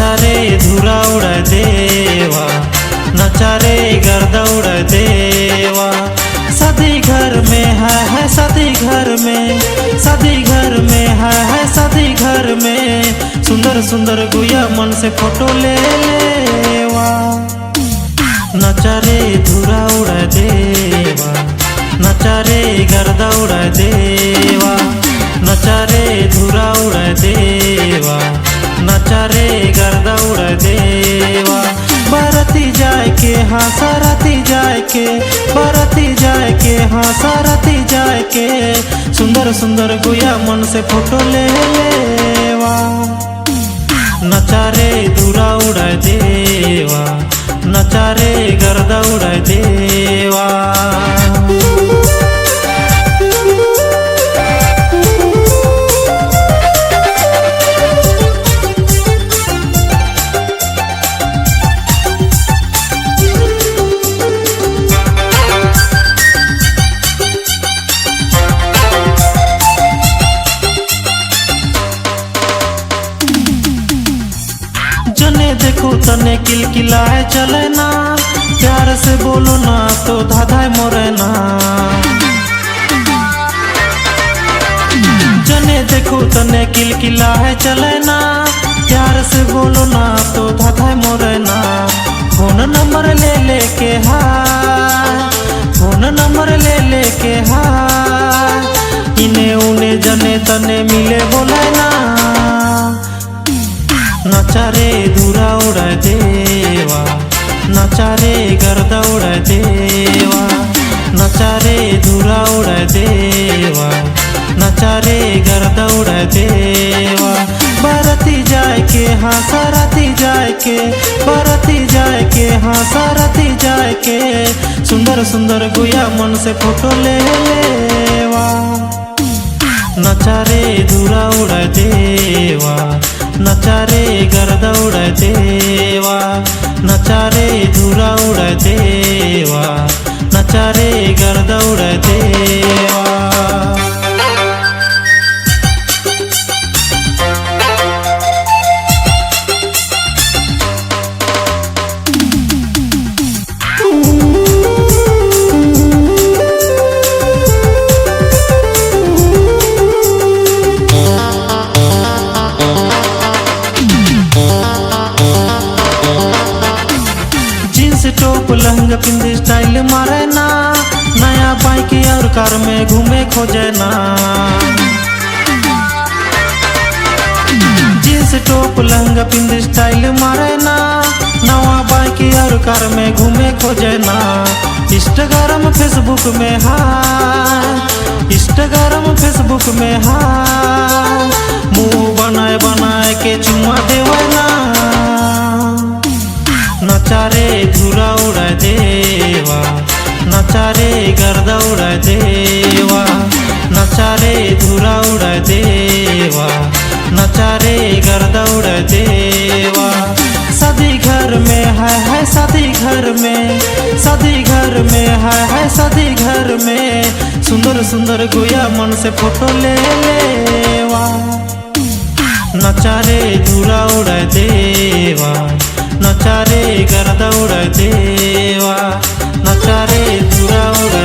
नचा रे धुरा उड़ा देवा, नचा रे गर्दा उड़ा देवा। शादी घर में है शादी घर में, शादी घर में है शादी घर में। सुंदर सुंदर गुया मन से फोटो ले लेवा। नचा रे धुरा उड़ा देवा, नचा रे गर्दा उड़ा देवा, नचा रे धुरा उड़ा देवा, नचा रे गर्दा उड़ा देवा। बरती जाए के हाँ सारती जाए के, बरती जाए के हाँ सारती जाए के। सुंदर सुंदर गुया मन से फोटो ले लेवा। नचा रे धुरा उड़ा देवा, नचा रे गर्दा उड़ा देवा। जने देखो तने किलकिलाए चले ना, प्यार से बोलो ना तो धाधाए मोरे ना। जने देखो तने किलकिलाए चले ना, प्यार से बोलो ना तो धाधाए मोरे ना। फोन नंबर ले लेके हाय, फोन नंबर ले लेके हाय। इन्हें उन्हें जने तने मिले बोले ना। नचा रे धुरा उड़ा देवा, नचा रे गर्दा उड़ा देवा, नचा रे धुरा उड़ा देवा, नचा रे गर्दा उड़ा देवा। बरती जाए के हाँ सारती जाए के, बरती जाए के हाँ सारती जाए के। सुंदर सुंदर गुया मन से फोटो ले लेवा। नचा रे धुरा उड़ा देवा, नचा रे गर्दा उड़ा देवा, नचा रे धुरा उड़ा देवा, नचा रे गर्दा उड़ा देवा। टॉप लहंगा पिंदी स्टाइल मारे ना, नया बाइक और कार में घूमे खोजे ना। जींस टॉप लहंगा पिंदी स्टाइल मारे ना, नवा बाइक और कार में घूमे खोजे ना। इंस्टाग्राम फेसबुक में हाय, इंस्टाग्राम फेसबुक में हाय। मुंह बनाए बनाए के चुम्मा देवे ना। नचा रे धुरा उड़ा देवा, नचा रे गर्दा उड़ा देवा, नचा रे धुरा उड़ा देवा, नचा रे गर्दा उड़ा देवा। शादी घर में है शादी घर में, शादी घर में है शादी घर में। सुंदर सुंदर गुया मन से फोटो ले लेवा। नचा रे धुरा उड़ा देवा, नचा रे गर्दा उड़ा देवा, नचा रे धुरा उड़ा